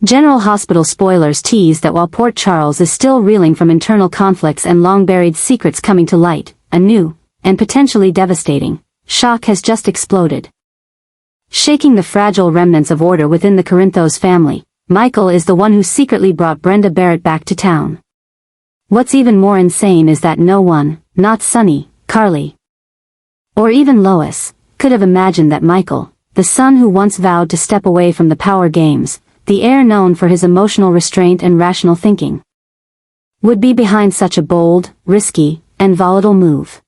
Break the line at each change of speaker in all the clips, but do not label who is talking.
General Hospital spoilers tease that while Port Charles is still reeling from internal conflicts and long-buried secrets coming to light, a new, and potentially devastating, shock has just exploded. Shaking the fragile remnants of order within the Corinthos family, Michael is the one who secretly brought Brenda Barrett back to town. What's even more insane is that no one, not Sonny, Carly, or even Lois, could have imagined that Michael, the son who once vowed to step away from the power games, the heir known for his emotional restraint and rational thinking, would be behind such a bold, risky, and volatile move.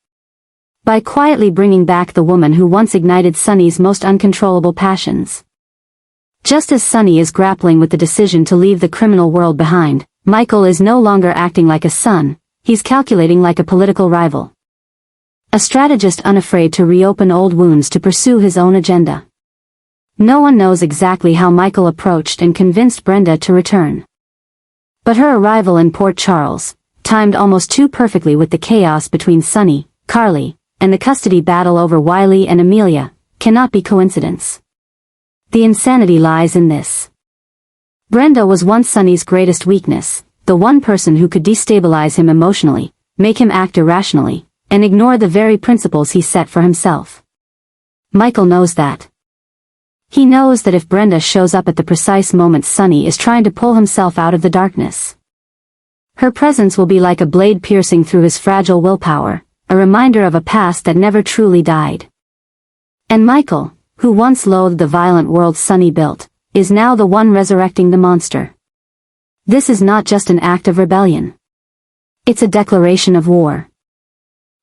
By quietly bringing back the woman who once ignited Sonny's most uncontrollable passions. Just as Sonny is grappling with the decision to leave the criminal world behind, Michael is no longer acting like a son, he's calculating like a political rival. A strategist unafraid to reopen old wounds to pursue his own agenda. No one knows exactly how Michael approached and convinced Brenda to return. But her arrival in Port Charles, timed almost too perfectly with the chaos between Sonny, Carly, and the custody battle over Wiley and Amelia, cannot be coincidence. The insanity lies in this. Brenda was once Sonny's greatest weakness, the one person who could destabilize him emotionally, make him act irrationally, and ignore the very principles he set for himself. Michael knows that. He knows that if Brenda shows up at the precise moment Sonny is trying to pull himself out of the darkness, her presence will be like a blade piercing through his fragile willpower, a reminder of a past that never truly died. And Michael, who once loathed the violent world Sonny built, is now the one resurrecting the monster. This is not just an act of rebellion. It's a declaration of war.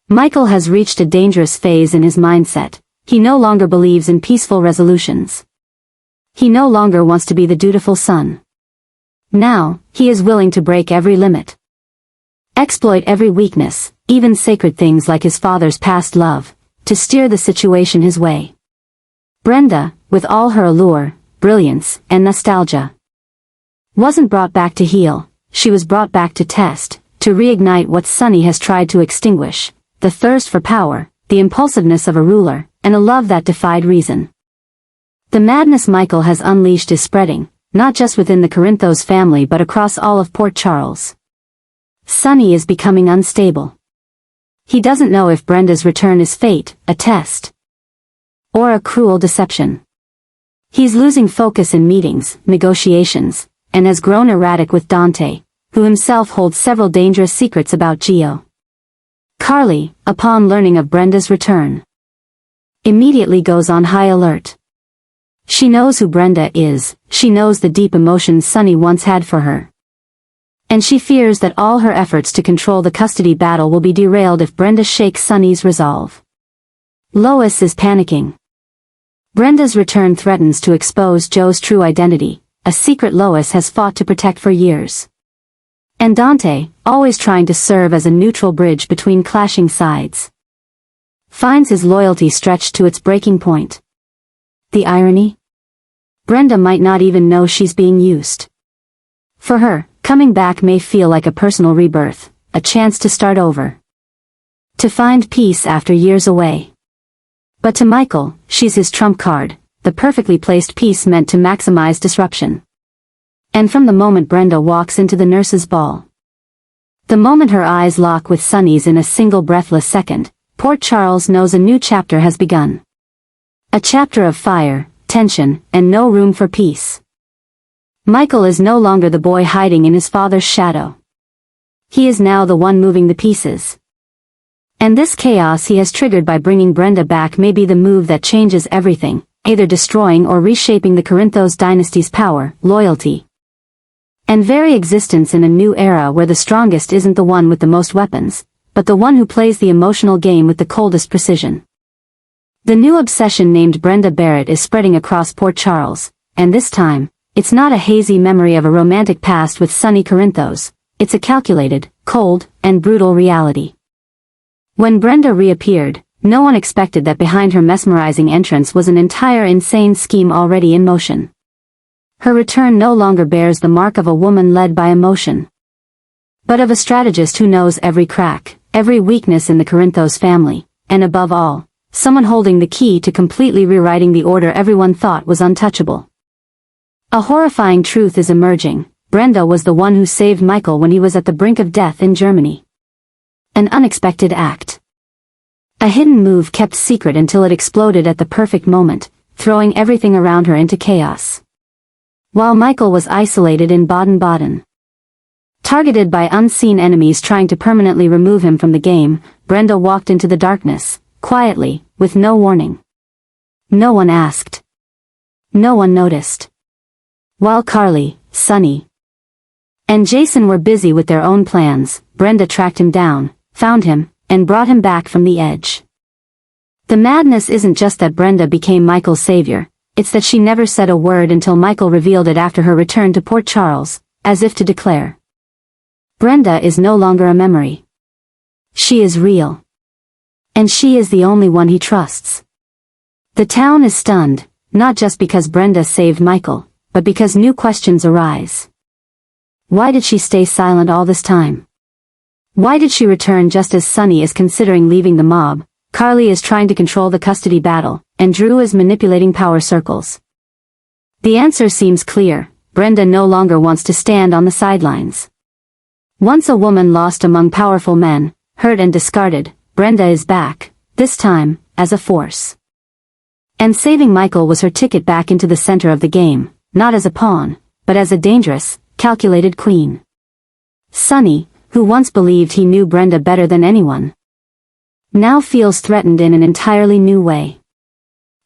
Michael has reached a dangerous phase in his mindset. He no longer believes in peaceful resolutions. He no longer wants to be the dutiful son. Now, he is willing to break every limit. Exploit every weakness, even sacred things like his father's past love, to steer the situation his way. Brenda, with all her allure, brilliance, and nostalgia, wasn't brought back to heal, she was brought back to test, to reignite what Sonny has tried to extinguish, the thirst for power, the impulsiveness of a ruler, and a love that defied reason. The madness Michael has unleashed is spreading, not just within the Corinthos family but across all of Port Charles. Sonny is becoming unstable. He doesn't know if Brenda's return is fate, a test, or a cruel deception. He's losing focus in meetings, negotiations, and has grown erratic with Dante, who himself holds several dangerous secrets about Gio. Carly, upon learning of Brenda's return, immediately goes on high alert. She knows who Brenda is, she knows the deep emotions Sonny once had for her. And she fears that all her efforts to control the custody battle will be derailed if Brenda shakes Sonny's resolve. Lois is panicking. Brenda's return threatens to expose Joe's true identity, a secret Lois has fought to protect for years. And Dante, always trying to serve as a neutral bridge between clashing sides, finds his loyalty stretched to its breaking point. The irony? Brenda might not even know she's being used. For her, coming back may feel like a personal rebirth, a chance to start over. To find peace after years away. But to Michael, she's his trump card, the perfectly placed piece meant to maximize disruption. And from the moment Brenda walks into the nurse's ball, the moment her eyes lock with Sonny's in a single breathless second, Port Charles knows a new chapter has begun. A chapter of fire, tension, and no room for peace. Michael is no longer the boy hiding in his father's shadow. He is now the one moving the pieces. And this chaos he has triggered by bringing Brenda back may be the move that changes everything, either destroying or reshaping the Corinthos dynasty's power, loyalty, and very existence in a new era where the strongest isn't the one with the most weapons, but the one who plays the emotional game with the coldest precision. The new obsession named Brenda Barrett is spreading across Port Charles, and this time, it's not a hazy memory of a romantic past with Sonny Corinthos, it's a calculated, cold, and brutal reality. When Brenda reappeared, no one expected that behind her mesmerizing entrance was an entire insane scheme already in motion. Her return no longer bears the mark of a woman led by emotion, but of a strategist who knows every crack, every weakness in the Corinthos family, and above all, someone holding the key to completely rewriting the order everyone thought was untouchable. A horrifying truth is emerging. Brenda was the one who saved Michael when he was at the brink of death in Germany. An unexpected act. A hidden move kept secret until it exploded at the perfect moment, throwing everything around her into chaos. While Michael was isolated in Baden-Baden, targeted by unseen enemies trying to permanently remove him from the game, Brenda walked into the darkness, quietly, with no warning. No one asked. No one noticed. While Carly, Sonny, and Jason were busy with their own plans, Brenda tracked him down, found him, and brought him back from the edge. The madness isn't just that Brenda became Michael's savior, it's that she never said a word until Michael revealed it after her return to Port Charles, as if to declare, Brenda is no longer a memory. She is real. And she is the only one he trusts. The town is stunned, not just because Brenda saved Michael, but because new questions arise. Why did she stay silent all this time? Why did she return just as Sonny is considering leaving the mob, Carly is trying to control the custody battle, and Drew is manipulating power circles? The answer seems clear. Brenda no longer wants to stand on the sidelines. Once a woman lost among powerful men, hurt and discarded, Brenda is back, this time, as a force. And saving Michael was her ticket back into the center of the game, not as a pawn, but as a dangerous, calculated queen. Sonny, who once believed he knew Brenda better than anyone, now feels threatened in an entirely new way.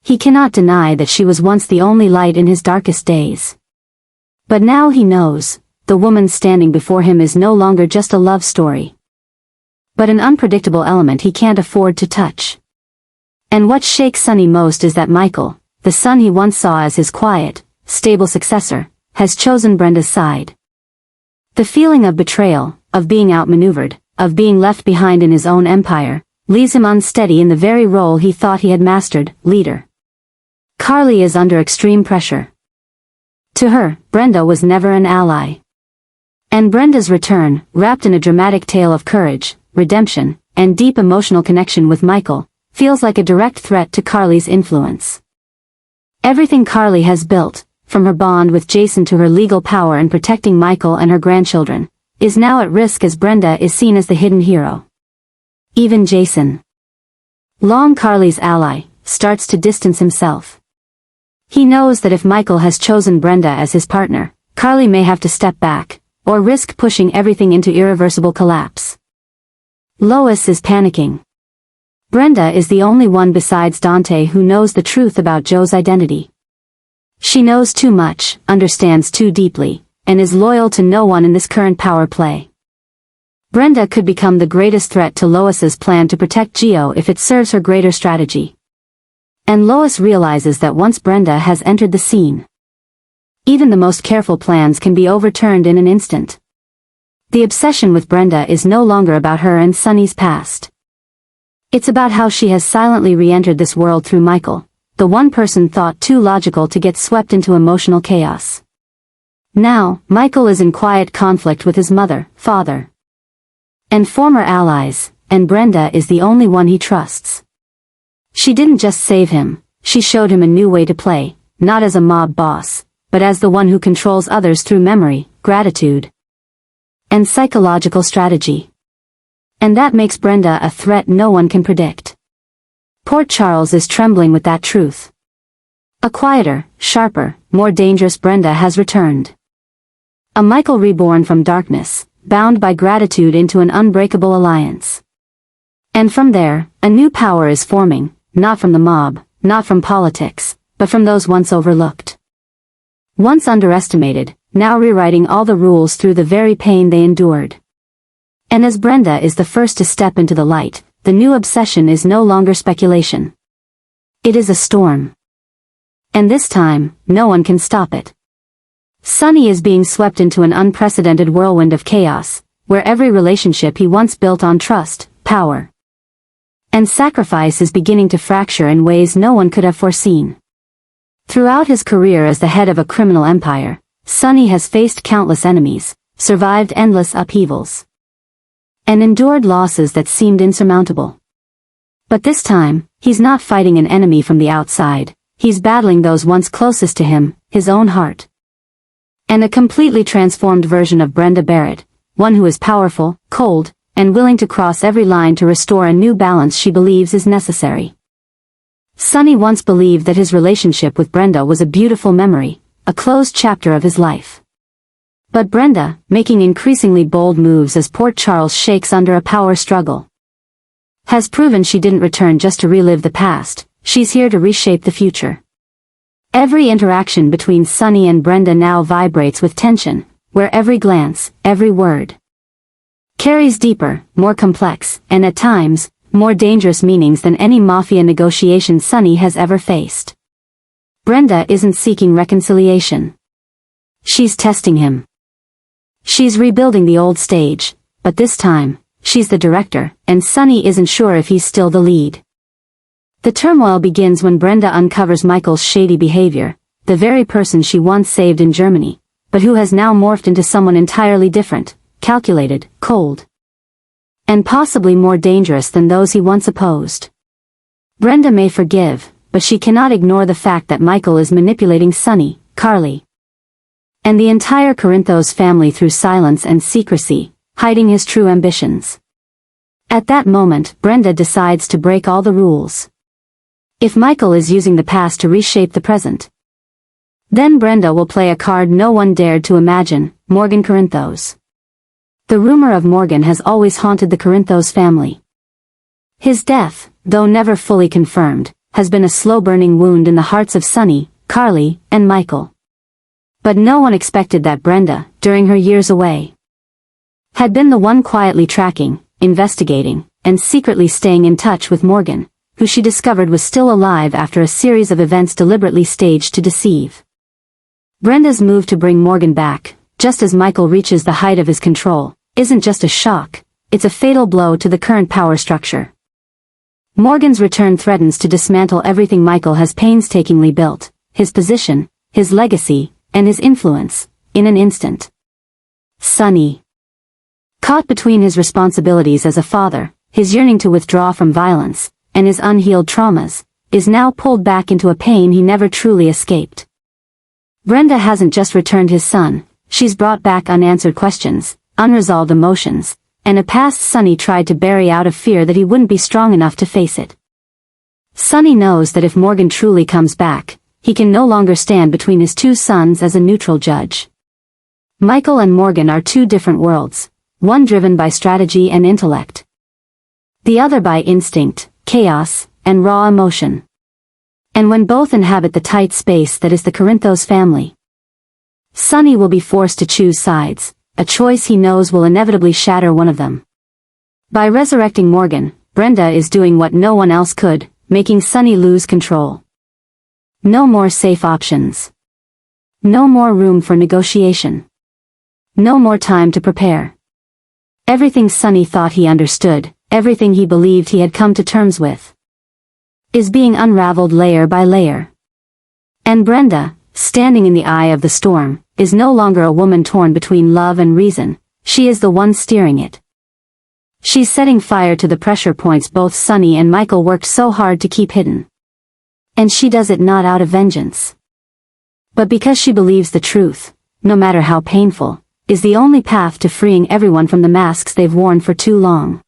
He cannot deny that she was once the only light in his darkest days. But now he knows, the woman standing before him is no longer just a love story, but an unpredictable element he can't afford to touch. And what shakes Sonny most is that Michael, the son he once saw as his quiet, stable successor, has chosen Brenda's side. The feeling of betrayal, of being outmaneuvered, of being left behind in his own empire, leaves him unsteady in the very role he thought he had mastered, leader. Carly is under extreme pressure. To her, Brenda was never an ally. And Brenda's return, wrapped in a dramatic tale of courage, redemption, and deep emotional connection with Michael, feels like a direct threat to Carly's influence. Everything Carly has built, from her bond with Jason to her legal power in protecting Michael and her grandchildren, is now at risk as Brenda is seen as the hidden hero. Even Jason, long Carly's ally, starts to distance himself. He knows that if Michael has chosen Brenda as his partner, Carly may have to step back, or risk pushing everything into irreversible collapse. Lois is panicking. Brenda is the only one besides Dante who knows the truth about Joe's identity. She knows too much, understands too deeply, and is loyal to no one in this current power play. Brenda could become the greatest threat to Lois's plan to protect Gio if it serves her greater strategy. And Lois realizes that once Brenda has entered the scene, even the most careful plans can be overturned in an instant. The obsession with Brenda is no longer about her and Sonny's past. It's about how she has silently re-entered this world through Michael, the one person thought too logical to get swept into emotional chaos. Now, Michael is in quiet conflict with his mother, father, and former allies, and Brenda is the only one he trusts. She didn't just save him, she showed him a new way to play, not as a mob boss, but as the one who controls others through memory, gratitude, and psychological strategy. And that makes Brenda a threat no one can predict. Port Charles is trembling with that truth. A quieter, sharper, more dangerous Brenda has returned. A Michael reborn from darkness, bound by gratitude into an unbreakable alliance. And from there, a new power is forming, not from the mob, not from politics, but from those once overlooked. Once underestimated, now rewriting all the rules through the very pain they endured. And as Brenda is the first to step into the light, the new obsession is no longer speculation. It is a storm. And this time, no one can stop it. Sonny is being swept into an unprecedented whirlwind of chaos, where every relationship he once built on trust, power, and sacrifice is beginning to fracture in ways no one could have foreseen. Throughout his career as the head of a criminal empire, Sonny has faced countless enemies, survived endless upheavals, and endured losses that seemed insurmountable. But this time, he's not fighting an enemy from the outside, he's battling those once closest to him, his own heart. And a completely transformed version of Brenda Barrett, one who is powerful, cold, and willing to cross every line to restore a new balance she believes is necessary. Sonny once believed that his relationship with Brenda was a beautiful memory, a closed chapter of his life. But Brenda, making increasingly bold moves as Port Charles shakes under a power struggle, has proven she didn't return just to relive the past, she's here to reshape the future. Every interaction between Sonny and Brenda now vibrates with tension, where every glance, every word, carries deeper, more complex, and at times, more dangerous meanings than any mafia negotiation Sonny has ever faced. Brenda isn't seeking reconciliation. She's testing him. She's rebuilding the old stage, but this time, she's the director, and Sonny isn't sure if he's still the lead. The turmoil begins when Brenda uncovers Michael's shady behavior, the very person she once saved in Germany, but who has now morphed into someone entirely different, calculated, cold, and possibly more dangerous than those he once opposed. Brenda may forgive, but she cannot ignore the fact that Michael is manipulating Sonny, Carly, and the entire Corinthos family through silence and secrecy, hiding his true ambitions. At that moment, Brenda decides to break all the rules. If Michael is using the past to reshape the present, then Brenda will play a card no one dared to imagine, Morgan Corinthos. The rumor of Morgan has always haunted the Corinthos family. His death, though never fully confirmed, has been a slow-burning wound in the hearts of Sonny, Carly, and Michael. But no one expected that Brenda, during her years away, had been the one quietly tracking, investigating, and secretly staying in touch with Morgan, who she discovered was still alive after a series of events deliberately staged to deceive. Brenda's move to bring Morgan back, just as Michael reaches the height of his control, isn't just a shock, it's a fatal blow to the current power structure. Morgan's return threatens to dismantle everything Michael has painstakingly built, his position, his legacy, and his influence, in an instant. Sonny, caught between his responsibilities as a father, his yearning to withdraw from violence, and his unhealed traumas, is now pulled back into a pain he never truly escaped. Brenda hasn't just returned his son, she's brought back unanswered questions, unresolved emotions, and a past Sonny tried to bury out of fear that he wouldn't be strong enough to face it. Sonny knows that if Morgan truly comes back, he can no longer stand between his two sons as a neutral judge. Michael and Morgan are two different worlds, one driven by strategy and intellect, the other by instinct, chaos, and raw emotion. And when both inhabit the tight space that is the Corinthos family, Sonny will be forced to choose sides, a choice he knows will inevitably shatter one of them. By resurrecting Morgan, Brenda is doing what no one else could, making Sonny lose control. No more safe options. No more room for negotiation. No more time to prepare. Everything Sonny thought he understood, everything he believed he had come to terms with, is being unraveled layer by layer. And Brenda, standing in the eye of the storm, is no longer a woman torn between love and reason, she is the one steering it. She's setting fire to the pressure points both Sonny and Michael worked so hard to keep hidden. And she does it not out of vengeance, but because she believes the truth, no matter how painful, is the only path to freeing everyone from the masks they've worn for too long.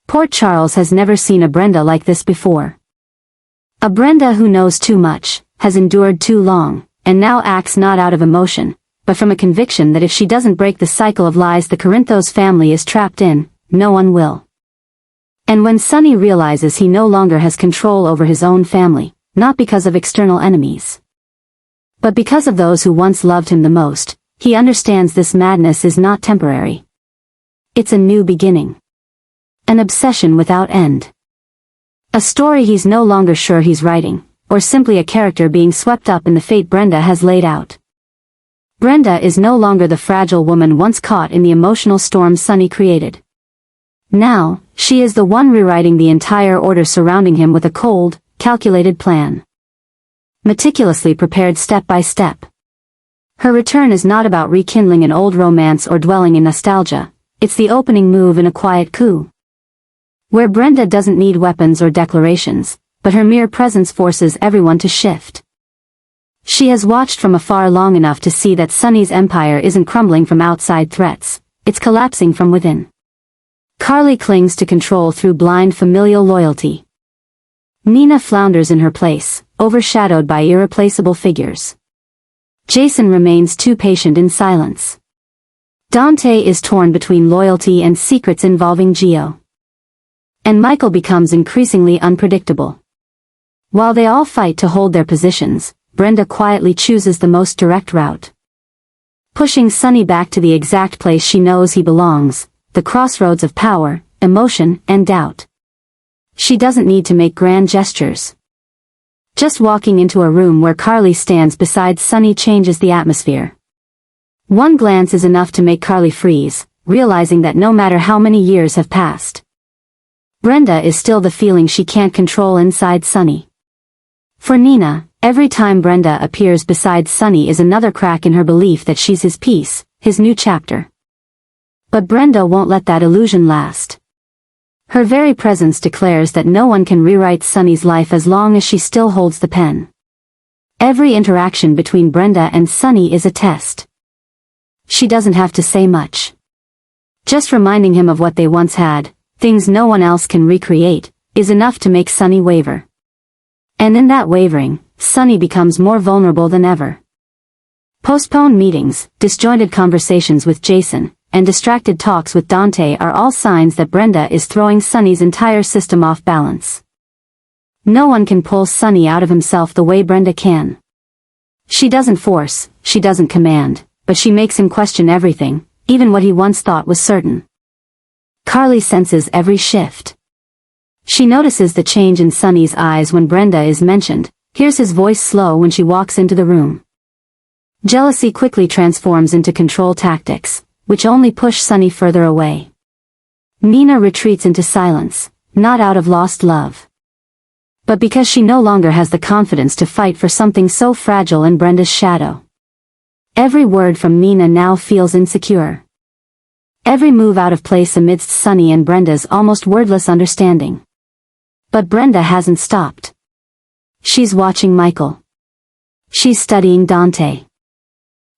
Port Charles has never seen a Brenda like this before. A Brenda who knows too much, has endured too long, and now acts not out of emotion, but from a conviction that if she doesn't break the cycle of lies the Corinthos family is trapped in, no one will. And when Sonny realizes he no longer has control over his own family, not because of external enemies, but because of those who once loved him the most, he understands this madness is not temporary. It's a new beginning. An obsession without end. A story he's no longer sure he's writing, or simply a character being swept up in the fate Brenda has laid out. Brenda is no longer the fragile woman once caught in the emotional storm Sonny created. Now, she is the one rewriting the entire order surrounding him with a cold, calculated plan. Meticulously prepared step by step. Her return is not about rekindling an old romance or dwelling in nostalgia, it's the opening move in a quiet coup, where Brenda doesn't need weapons or declarations, but her mere presence forces everyone to shift. She has watched from afar long enough to see that Sonny's empire isn't crumbling from outside threats, it's collapsing from within. Carly clings to control through blind familial loyalty. Nina flounders in her place, overshadowed by irreplaceable figures. Jason remains too patient in silence. Dante is torn between loyalty and secrets involving Gio. And Michael becomes increasingly unpredictable. While they all fight to hold their positions, Brenda quietly chooses the most direct route. Pushing Sonny back to the exact place she knows he belongs, the crossroads of power, emotion, and doubt. She doesn't need to make grand gestures. Just walking into a room where Carly stands beside Sonny changes the atmosphere. One glance is enough to make Carly freeze, realizing that no matter how many years have passed, Brenda is still the feeling she can't control inside Sonny. For Nina, every time Brenda appears beside Sonny is another crack in her belief that she's his piece, his new chapter. But Brenda won't let that illusion last. Her very presence declares that no one can rewrite Sonny's life as long as she still holds the pen. Every interaction between Brenda and Sonny is a test. She doesn't have to say much. Just reminding him of what they once had, things no one else can recreate, is enough to make Sonny waver. And in that wavering, Sonny becomes more vulnerable than ever. Postponed meetings, disjointed conversations with Jason, and distracted talks with Dante are all signs that Brenda is throwing Sonny's entire system off balance. No one can pull Sonny out of himself the way Brenda can. She doesn't force, she doesn't command, but she makes him question everything, even what he once thought was certain. Carly senses every shift. She notices the change in Sonny's eyes when Brenda is mentioned, hears his voice slow when she walks into the room. Jealousy quickly transforms into control tactics, which only push Sonny further away. Nina retreats into silence, not out of lost love, but because she no longer has the confidence to fight for something so fragile in Brenda's shadow. Every word from Nina now feels insecure. Every move out of place amidst Sonny and Brenda's almost wordless understanding. But Brenda hasn't stopped. She's watching Michael. She's studying Dante.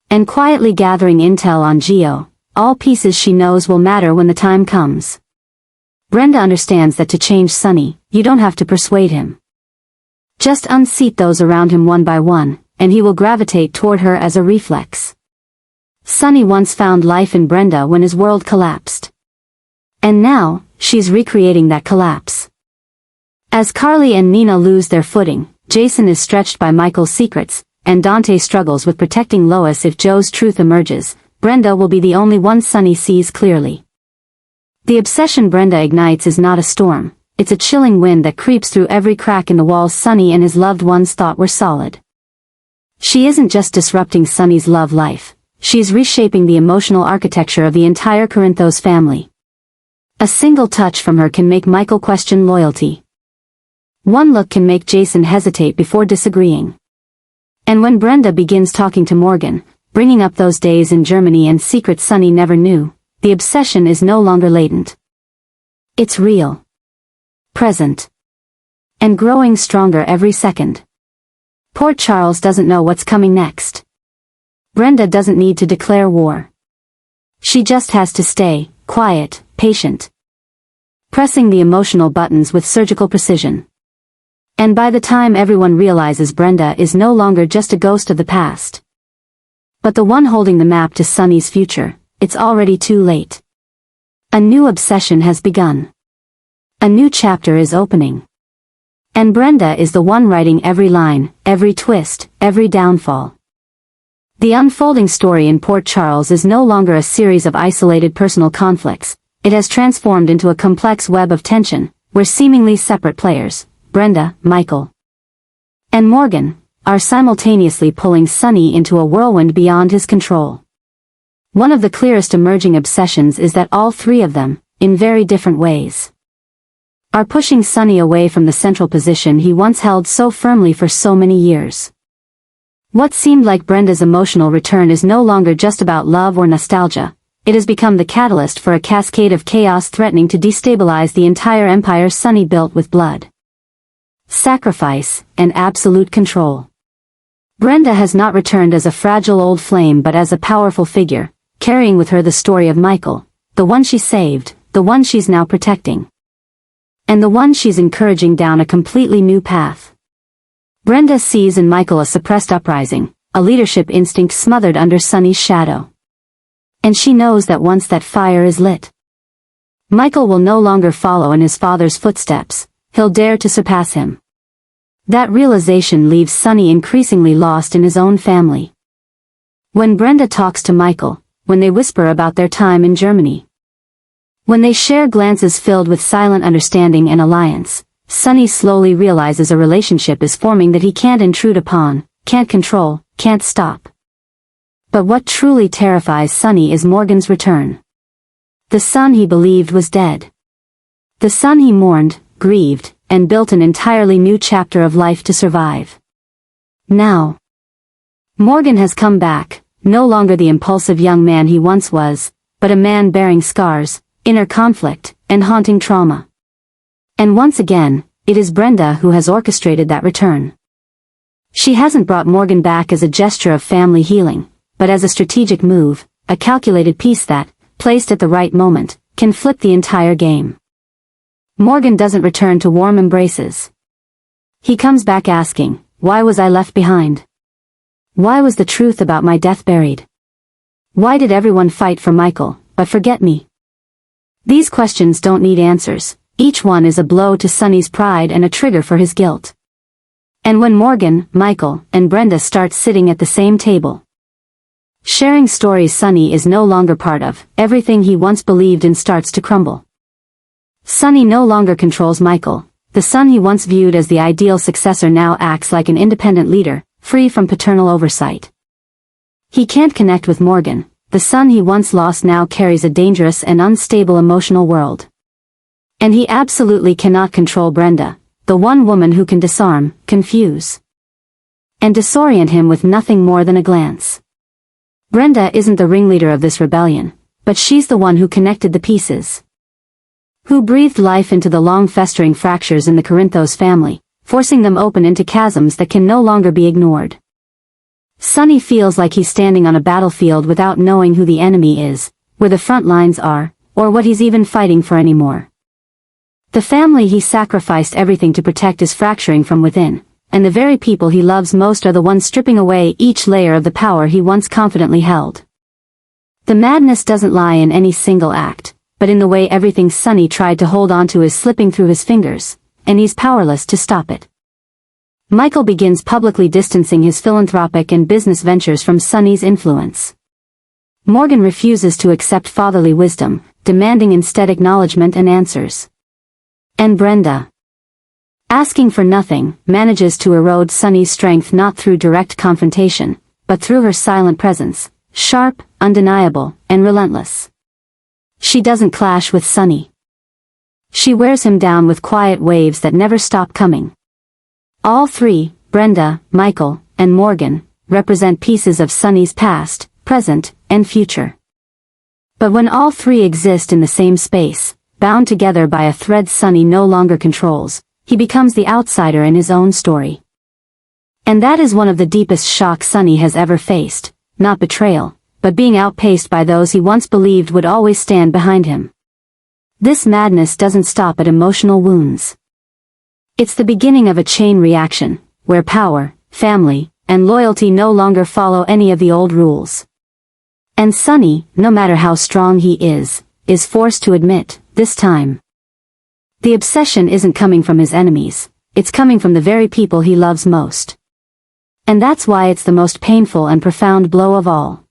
And quietly gathering intel on Gio, all pieces she knows will matter when the time comes. Brenda understands that to change Sonny, you don't have to persuade him. Just unseat those around him one by one, and he will gravitate toward her as a reflex. Sonny once found life in Brenda when his world collapsed. And now, she's recreating that collapse. As Carly and Nina lose their footing, Jason is stretched by Michael's secrets, and Dante struggles with protecting Lois. If Joe's truth emerges, Brenda will be the only one Sonny sees clearly. The obsession Brenda ignites is not a storm, it's a chilling wind that creeps through every crack in the walls Sonny and his loved ones thought were solid. She isn't just disrupting Sonny's love life, she's reshaping the emotional architecture of the entire Corinthos family. A single touch from her can make Michael question loyalty. One look can make Jason hesitate before disagreeing. And when Brenda begins talking to Morgan, bringing up those days in Germany and secrets Sonny never knew, the obsession is no longer latent. It's real. Present. And growing stronger every second. Poor Charles doesn't know what's coming next. Brenda doesn't need to declare war. She just has to stay, quiet, patient. Pressing the emotional buttons with surgical precision. And by the time everyone realizes Brenda is no longer just a ghost of the past, but the one holding the map to Sonny's future, it's already too late. A new obsession has begun. A new chapter is opening. And Brenda is the one writing every line, every twist, every downfall. The unfolding story in Port Charles is no longer a series of isolated personal conflicts, it has transformed into a complex web of tension, where seemingly separate players, Brenda, Michael, and Morgan, are simultaneously pulling Sonny into a whirlwind beyond his control. One of the clearest emerging obsessions is that all three of them, in very different ways, are pushing Sonny away from the central position he once held so firmly for so many years. What seemed like Brenda's emotional return is no longer just about love or nostalgia, it has become the catalyst for a cascade of chaos threatening to destabilize the entire empire Sonny built with blood, sacrifice, and absolute control. Brenda has not returned as a fragile old flame but as a powerful figure, carrying with her the story of Michael, the one she saved, the one she's now protecting, and the one she's encouraging down a completely new path. Brenda sees in Michael a suppressed uprising, a leadership instinct smothered under Sonny's shadow. And she knows that once that fire is lit, Michael will no longer follow in his father's footsteps, he'll dare to surpass him. That realization leaves Sonny increasingly lost in his own family. When Brenda talks to Michael, when they whisper about their time in Germany, when they share glances filled with silent understanding and alliance, Sonny slowly realizes a relationship is forming that he can't intrude upon, can't control, can't stop. But what truly terrifies Sonny is Morgan's return. The son he believed was dead. The son he mourned, grieved, and built an entirely new chapter of life to survive. Now, Morgan has come back, no longer the impulsive young man he once was, but a man bearing scars, inner conflict, and haunting trauma. And once again, it is Brenda who has orchestrated that return. She hasn't brought Morgan back as a gesture of family healing, but as a strategic move, a calculated piece that, placed at the right moment, can flip the entire game. Morgan doesn't return to warm embraces. He comes back asking, why was I left behind? Why was the truth about my death buried? Why did everyone fight for Michael, but forget me? These questions don't need answers, each one is a blow to Sonny's pride and a trigger for his guilt. And when Morgan, Michael, and Brenda start sitting at the same table, sharing stories Sonny is no longer part of, everything he once believed in starts to crumble. Sonny no longer controls Michael, the son he once viewed as the ideal successor now acts like an independent leader, free from paternal oversight. He can't connect with Morgan, the son he once lost now carries a dangerous and unstable emotional world. And he absolutely cannot control Brenda, the one woman who can disarm, confuse, and disorient him with nothing more than a glance. Brenda isn't the ringleader of this rebellion, but she's the one who connected the pieces, who breathed life into the long-festering fractures in the Corinthos family, forcing them open into chasms that can no longer be ignored. Sonny feels like he's standing on a battlefield without knowing who the enemy is, where the front lines are, or what he's even fighting for anymore. The family he sacrificed everything to protect is fracturing from within, and the very people he loves most are the ones stripping away each layer of the power he once confidently held. The madness doesn't lie in any single act, but in the way everything Sonny tried to hold onto is slipping through his fingers, and he's powerless to stop it. Michael begins publicly distancing his philanthropic and business ventures from Sonny's influence. Morgan refuses to accept fatherly wisdom, demanding instead acknowledgement and answers. And Brenda, asking for nothing, manages to erode Sonny's strength not through direct confrontation, but through her silent presence, sharp, undeniable, and relentless. She doesn't clash with Sonny. She wears him down with quiet waves that never stop coming. All three, Brenda, Michael, and Morgan, represent pieces of Sonny's past, present, and future. But when all three exist in the same space, bound together by a thread Sonny no longer controls, he becomes the outsider in his own story. And that is one of the deepest shocks Sonny has ever faced, not betrayal, but being outpaced by those he once believed would always stand behind him. This madness doesn't stop at emotional wounds. It's the beginning of a chain reaction, where power, family, and loyalty no longer follow any of the old rules. And Sonny, no matter how strong he is forced to admit, this time, the obsession isn't coming from his enemies, it's coming from the very people he loves most. And that's why it's the most painful and profound blow of all.